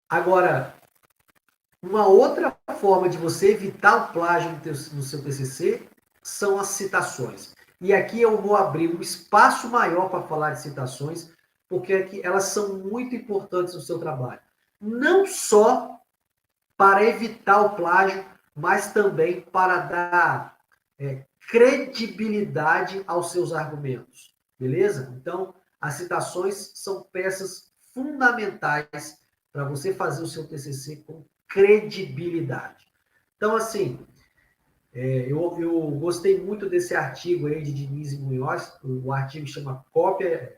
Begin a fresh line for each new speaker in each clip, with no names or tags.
Agora, uma outra forma de você evitar o plágio no seu TCC são as citações. E aqui eu vou abrir um espaço maior para falar de citações, porque aqui elas são muito importantes no seu trabalho. Não só para evitar o plágio, mas também para dar credibilidade aos seus argumentos. Beleza? Então, as citações são peças fundamentais para você fazer o seu TCC com credibilidade. Então, assim, eu gostei muito desse artigo aí de Diniz e Munhoz. O artigo chama Cópia,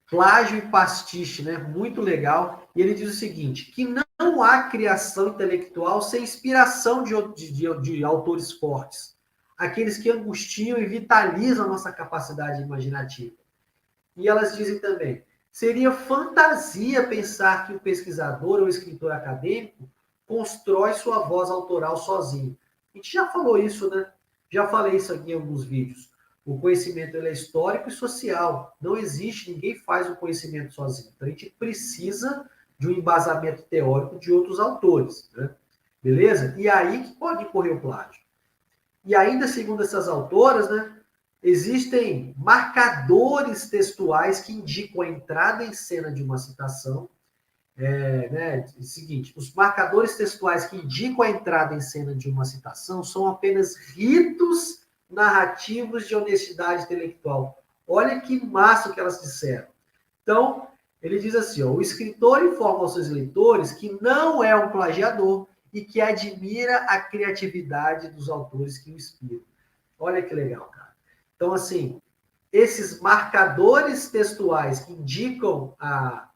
Plágio e Pastiche, né? Muito legal. E ele diz o seguinte, que não há criação intelectual sem inspiração de autores fortes. Aqueles que angustiam e vitalizam a nossa capacidade imaginativa. E elas dizem também, seria fantasia pensar que o pesquisador ou escritor acadêmico constrói sua voz autoral sozinho. A gente já falou isso, né? Já falei isso aqui em alguns vídeos. O conhecimento ele é histórico e social. Não existe, ninguém faz o conhecimento sozinho. Então a gente precisa de um embasamento teórico de outros autores, né? Beleza? E aí que pode ocorrer o plágio. E ainda segundo essas autoras, né, existem marcadores textuais que indicam a entrada em cena de uma citação. É o seguinte, os marcadores textuais que indicam a entrada em cena de uma citação são apenas ritos narrativos de honestidade intelectual. Olha que massa que elas disseram. Então, ele diz assim, ó, o escritor informa aos seus leitores que não é um plagiador e que admira a criatividade dos autores que o inspiram. Olha que legal, cara. Então, assim, esses marcadores textuais que indicam a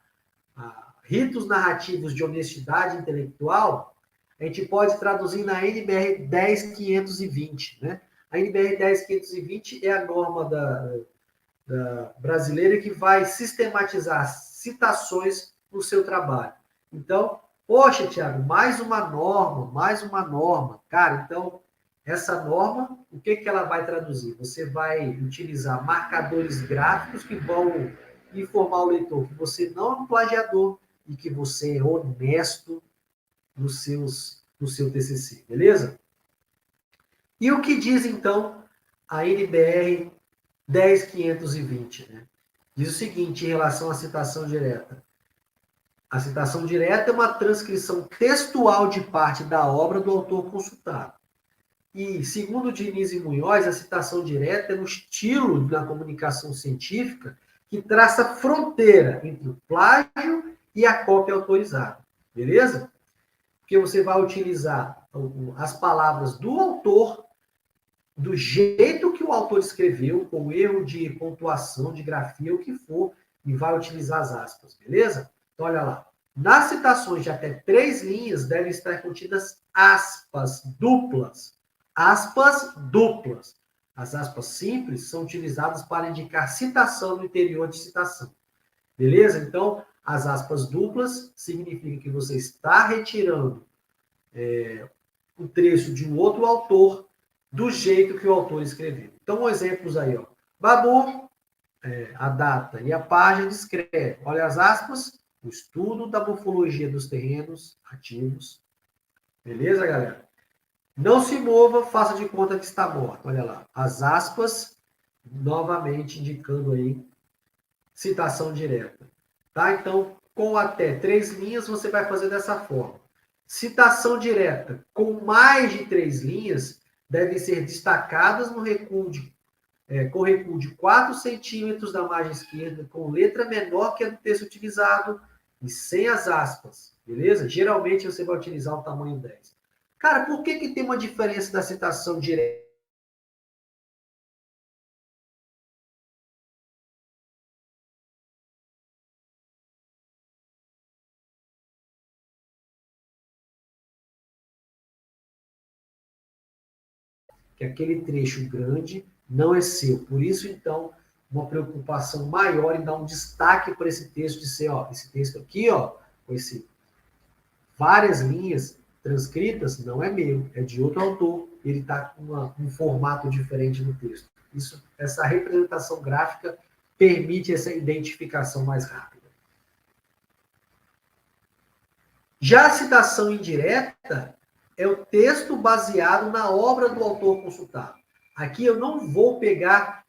ritos narrativos de honestidade intelectual, a gente pode traduzir na NBR 10520, né? A NBR 10520 é a norma da brasileira que vai sistematizar citações no seu trabalho. Então, poxa, Tiago, mais uma norma, mais uma norma. Cara, então, essa norma, o que, que ela vai traduzir? Você vai utilizar marcadores gráficos que vão informar o leitor que você não é um plagiador e que você é honesto no seu TCC, beleza? E o que diz, então, a NBR 10520, né? Diz o seguinte em relação à citação direta. A citação direta é uma transcrição textual de parte da obra do autor consultado. E, segundo Diniz e Munhoz, a citação direta é um estilo da comunicação científica que traça fronteira entre o plágio e a cópia autorizada. Beleza? Porque você vai utilizar as palavras do autor do jeito que o autor escreveu, com erro de pontuação, de grafia, o que for, e vai utilizar as aspas, beleza? Então, olha lá. Nas citações de até 3 linhas, devem estar contidas aspas duplas. Aspas duplas. As aspas simples são utilizadas para indicar citação no interior de citação. Beleza? Então, as aspas duplas significa que você está retirando um trecho de um outro autor do jeito que o autor escreveu. Então, exemplos aí, ó. Babu, a data e a página descreve, olha as aspas, o estudo da morfologia dos terrenos ativos. Beleza, galera? Não se mova, faça de conta que está morto. Olha lá, as aspas, novamente indicando aí citação direta. Tá? Então, com até 3 linhas, você vai fazer dessa forma. Citação direta com mais de 3 linhas devem ser destacadas no recuo com recuo de 4 centímetros da margem esquerda, com letra menor que a do texto utilizado e sem as aspas, beleza? Geralmente você vai utilizar o tamanho 10. Cara, por que tem uma diferença da citação direta? Que aquele trecho grande não é seu. Por isso, então, uma preocupação maior em dar um destaque para esse texto, de ser, ó, esse texto aqui, ó, com várias linhas transcritas, não é meu, é de outro autor, ele está com um formato diferente no texto. Essa representação gráfica permite essa identificação mais rápida. Já a citação indireta é o texto baseado na obra do autor consultado. Aqui eu não vou pegar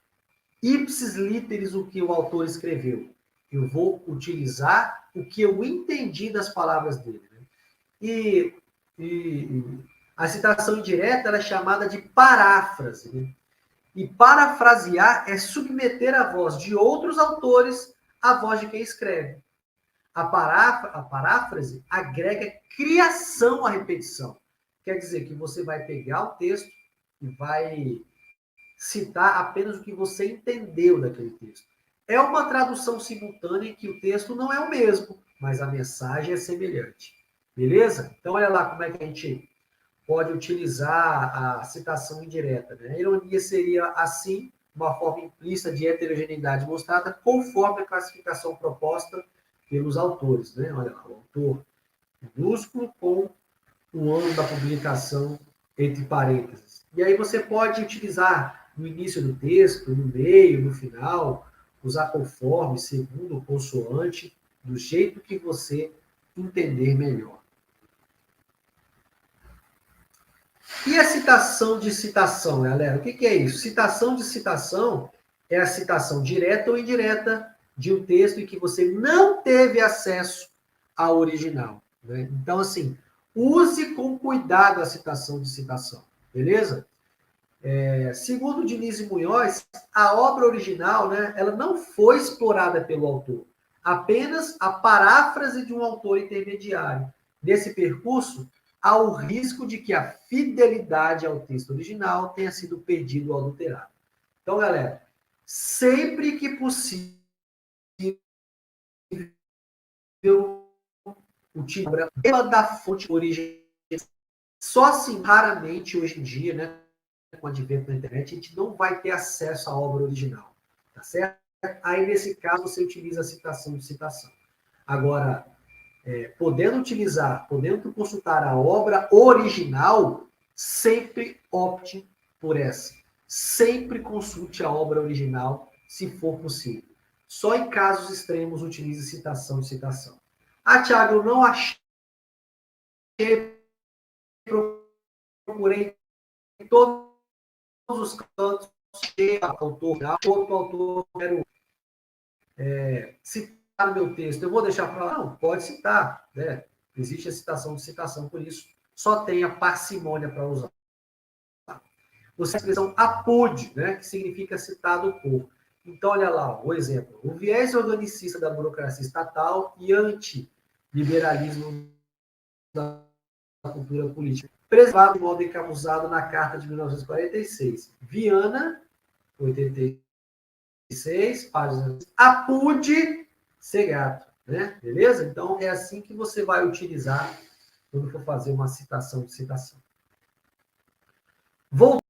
ipsis literis o que o autor escreveu. Eu vou utilizar o que eu entendi das palavras dele. Né? E a citação indireta ela é chamada de paráfrase. Né? E parafrasear é submeter a voz de outros autores à voz de quem escreve. A paráfrase agrega criação à repetição. Quer dizer que você vai pegar o texto e vai citar apenas o que você entendeu daquele texto. É uma tradução simultânea em que o texto não é o mesmo, mas a mensagem é semelhante. Beleza? Então, olha lá como é que a gente pode utilizar a citação indireta. Né? A ironia seria, assim, uma forma implícita de heterogeneidade mostrada conforme a classificação proposta pelos autores. Né? Olha lá, o autor minúsculo com o ano da publicação entre parênteses. E aí você pode utilizar no início do texto, no meio, no final, usar conforme, segundo, consoante, do jeito que você entender melhor. E a citação de citação, galera? O que é isso? Citação de citação é a citação direta ou indireta de um texto em que você não teve acesso ao original. Né? Então, assim, use com cuidado a citação de citação, beleza? Segundo Diniz Munhoz, a obra original, né, ela não foi explorada pelo autor, apenas a paráfrase de um autor intermediário. Nesse percurso, há o risco de que a fidelidade ao texto original tenha sido perdida ou adulterada. Então, galera, sempre que possível, utilize da fonte original. Só assim, raramente, hoje em dia, né, com o advento da internet, a gente não vai ter acesso à obra original. Tá certo? Aí, nesse caso, você utiliza a citação de citação. Agora, podendo consultar a obra original, sempre opte por essa. Sempre consulte a obra original, se for possível. Só em casos extremos utilize citação de citação. Ah, Thiago, eu não achei, procurei em todos os cantos, autor, outro autor, quero citar no meu texto. Eu vou deixar para lá? Não, pode citar. Né? Existe a citação de citação, por isso, só tenha parcimônia para usar. Você a expressão apude, né, que significa citado por. Então, olha lá, o exemplo. O viés organicista da burocracia estatal e antiliberalismo da cultura política. Preservado de modo encapuzado na Carta de 1946. Viana, 86, página. Apude ser gato. Né? Beleza? Então, é assim que você vai utilizar quando for fazer uma citação de citação. Voltando